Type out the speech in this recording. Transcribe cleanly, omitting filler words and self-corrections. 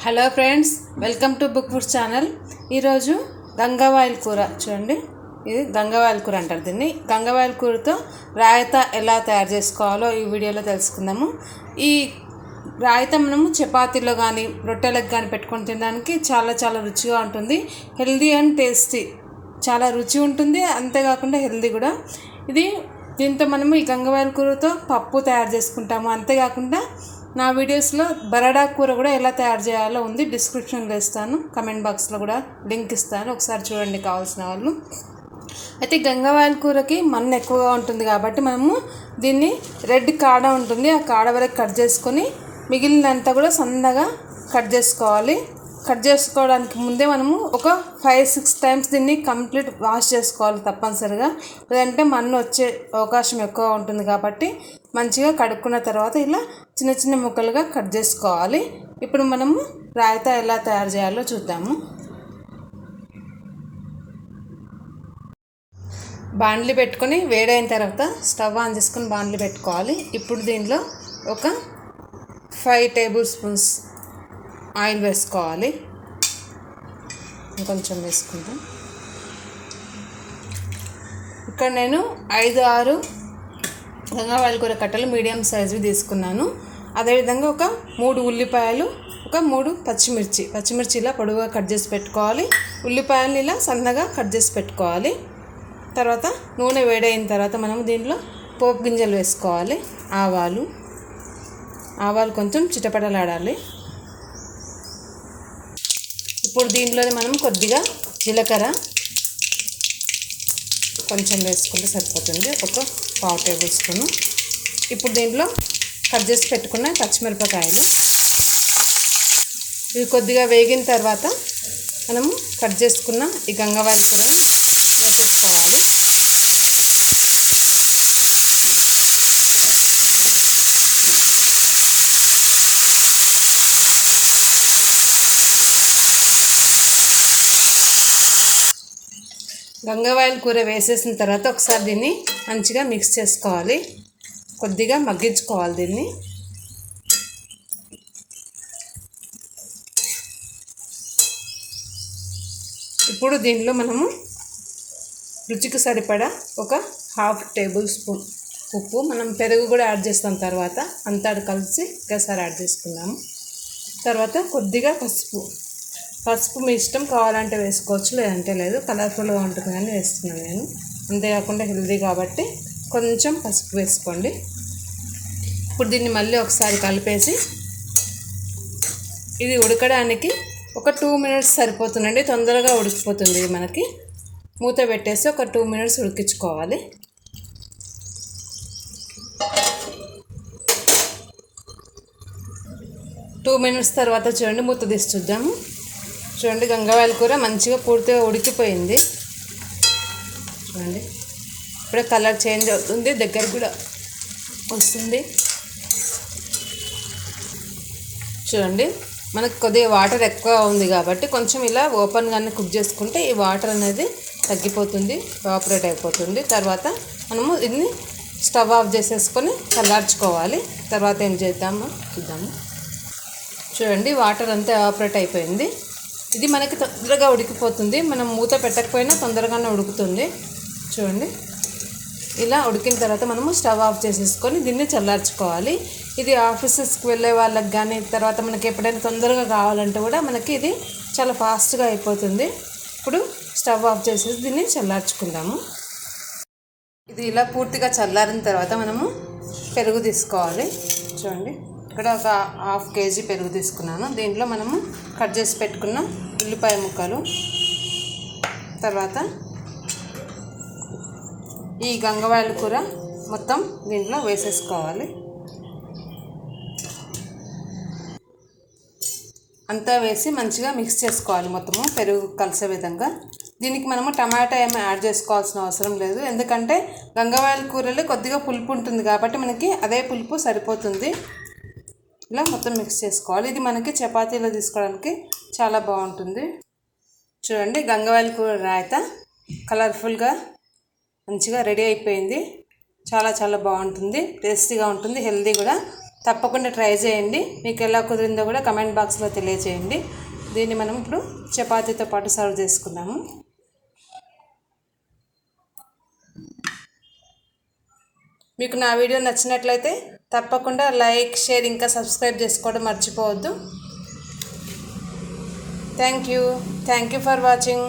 Hello friends, welcome to book foods channel. ఈరోజు గంగవాయిల్ కూర చూడండి. ఇది గంగవాయిల్ కూర అంటారు దీన్ని. గంగవాయిల్ కూరతో రాయితా ఎలా తయారు చేసుకోవాలో ఈ వీడియోలో తెలుసుకుందాము. ఈ రాయితా మనము చపాతీలో కానీ రొట్టెలకు కానీ పెట్టుకొని తినడానికి చాలా చాలా రుచిగా ఉంటుంది. హెల్దీ అండ్ టేస్టీ, చాలా రుచి ఉంటుంది. అంతేకాకుండా హెల్దీ కూడా. దీంతో మనము ఈ గంగవాయిల్ కూరతో పప్పు తయారు చేసుకుంటాము. అంతేకాకుండా నా వీడియోస్లో బరడా కూర కూడా ఎలా తయారు చేయాలో ఉంది, డిస్క్రిప్షన్లో ఇస్తాను, కమెంట్ బాక్స్లో కూడా లింక్ ఇస్తాను, ఒకసారి చూడండి కావాల్సిన వాళ్ళు. అయితే గంగవాయిల్ కూరకి మన్ను ఎక్కువగా ఉంటుంది కాబట్టి మనము దీన్ని రెడ్ కాడ ఉంటుంది, ఆ కాడ వరకు కట్ చేసుకొని మిగిలినంతా కూడా సన్నగా కట్ చేసుకోవాలి. కట్ చేసుకోవడానికి ముందే మనము ఒక 5-6 టైమ్స్ దీన్ని కంప్లీట్ వాష్ చేసుకోవాలి తప్పనిసరిగా, లేదంటే మన్ను వచ్చే అవకాశం ఎక్కువ ఉంటుంది. కాబట్టి మంచిగా కడుక్కున్న తర్వాత ఇలా చిన్న చిన్న ముక్కలుగా కట్ చేసుకోవాలి. ఇప్పుడు మనము రాయితా ఎలా తయారు చేయాలో చూద్దాము. బాండ్లీ పెట్టుకొని వేడైన తర్వాత స్టవ్ ఆన్ చేసుకొని బాండ్లీ పెట్టుకోవాలి. ఇప్పుడు దీనిలో ఒక 5 టేబుల్ స్పూన్స్ ఆయిల్ వేసుకోవాలి. కొంచెం వేసుకుంటాం. ఇక్కడ నేను 5-6 గంగవాయిల్ కూర కట్టలు మీడియం సైజు తీసుకున్నాను. అదేవిధంగా ఒక 3 ఉల్లిపాయలు, ఒక 3 పచ్చిమిర్చి ఇలా పొడవుగా కట్ చేసి పెట్టుకోవాలి. ఉల్లిపాయలు ఇలా సన్నగా కట్ చేసి పెట్టుకోవాలి. తర్వాత నూనె వేడైన తర్వాత మనం దీంట్లో పోపు గింజలు వేసుకోవాలి. ఆవాలు కొంచెం చిటపటలాడాలి. ఇప్పుడు దీంట్లోనే మనం కొద్దిగా జీలకర్ర కొంచెం వేసుకుంటే సరిపోతుంది, ఒక 1/2 టేబుల్ స్పూను. ఇప్పుడు దీంట్లో కట్ చేసి పెట్టుకున్న పచ్చిమిరపకాయలు, ఇవి కొద్దిగా వేగిన తర్వాత మనము కట్ చేసుకున్న ఈ గంగవాయిల్ కూరను వేసేసుకోవాలి. గంగవాయిల్ కూర వేసేసిన తర్వాత ఒకసారి దీన్ని మంచిగా మిక్స్ చేసుకోవాలి, కొద్దిగా మగ్గించుకోవాలి దీన్ని. ఇప్పుడు దీనిలో మనము రుచికి సరిపడా ఒక 1/2 టేబుల్ స్పూన్ ఉప్పు, మనం పెరుగు కూడా యాడ్ చేస్తాం తర్వాత, అంతా కలిసి ఒకసారి యాడ్ చేసుకున్నాము. తర్వాత కొద్దిగా పసుపు మీ ఇష్టం, కావాలంటే వేసుకోవచ్చు, లేదంటే లేదు. కలర్ఫుల్గా ఉంటుంది కానీ వేస్తున్నాను నేను. అంతేకాకుండా హెల్దీ కాబట్టి కొంచెం పసుపు వేసుకోండి. ఇప్పుడు దీన్ని మళ్ళీ ఒకసారి కలిపేసి ఇది ఉడకడానికి ఒక 2 మినిట్స్ సరిపోతుందండి, తొందరగా ఉడికిపోతుంది. ఇది మనకి మూత పెట్టేసి ఒక 2 మినిట్స్ ఉడికించుకోవాలి. టూ మినిట్స్ తర్వాత చూడండి, మూత తీసి చూద్దాము. చూడండి, గంగవాయిల్ కూర మంచిగా పూర్తిగా ఉడికిపోయింది. చూడండి, ఇప్పుడే కలర్ చేంజ్ అవుతుంది, దగ్గర కూడా వస్తుంది. చూడంండి, మనకు కొద్దిగా వాటర్ ఎక్కువ ఉంది కాబట్టి కొంచెం ఇలా ఓపెన్గానే కుక్ చేసుకుంటే ఈ వాటర్ అనేది తగ్గిపోతుంది, ఎవాపరేట్ అయిపోతుంది. తర్వాత మనము దీన్ని స్టవ్ ఆఫ్ చేసేసుకొని చల్లార్చుకోవాలి. తర్వాత ఏం చేద్దామో చూద్దాము. చూడండి, వాటర్ అంతా ఎవాపరేట్ అయిపోయింది. ఇది మనకి తొందరగా ఉడికిపోతుంది, మనం మూత పెట్టకపోయినా తొందరగానే ఉడుకుతుంది. చూడండి, ఇలా ఉడికిన తర్వాత మనము స్టవ్ ఆఫ్ చేసేసుకొని దీన్ని చల్లార్చుకోవాలి. ఇది ఆఫీసెస్కి వెళ్ళే వాళ్ళకి కానీ, తర్వాత మనకి ఎప్పుడైనా తొందరగా కావాలంటే కూడా మనకి ఇది చాలా ఫాస్ట్గా అయిపోతుంది. ఇప్పుడు స్టవ్ ఆఫ్ చేసేసి దీన్ని చల్లార్చుకుందాము. ఇది ఇలా పూర్తిగా చల్లారిన తర్వాత మనము పెరుగు తీసుకోవాలి. చూడండి, ఇక్కడ ఒక 1/2 కేజీ పెరుగు తీసుకున్నాను. దీంట్లో మనము కట్ చేసి పెట్టుకున్న ఉల్లిపాయ ముక్కలు, తర్వాత ఈ గంగవాయిల్ కూర మొత్తం దీంట్లో వేసేసుకోవాలి. అంతా వేసి మంచిగా మిక్స్ చేసుకోవాలి, మొత్తము పెరుగు కలిసే విధంగా. దీనికి మనము టమాటా ఏమీ యాడ్ చేసుకోవాల్సిన అవసరం లేదు, ఎందుకంటే గంగవాయిల్ కూరలో కొద్దిగా పులుపు ఉంటుంది కాబట్టి మనకి అదే పులుపు సరిపోతుంది. ఇలా మొత్తం మిక్స్ చేసుకోవాలి. ఇది మనకి చపాతీలో తీసుకోవడానికి చాలా బాగుంటుంది. చూడండి, గంగవాయిల్ కూర రాయితా కలర్ఫుల్గా మంచిగా రెడీ అయిపోయింది. చాలా చాలా బాగుంటుంది, టేస్టీగా ఉంటుంది, హెల్దీ కూడా. తప్పకుండా ట్రై చేయండి. మీకు ఎలా కుదిరిందో కూడా కమెంట్ బాక్స్లో తెలియజేయండి. దీన్ని మనం ఇప్పుడు చపాతీతో పాటు సర్వ్ చేసుకుందాము. మీకు నా వీడియో నచ్చినట్లయితే తప్పకుండా లైక్, షేర్, ఇంకా సబ్స్క్రైబ్ చేసుకోవడం మర్చిపోవద్దు. Thank you for watching.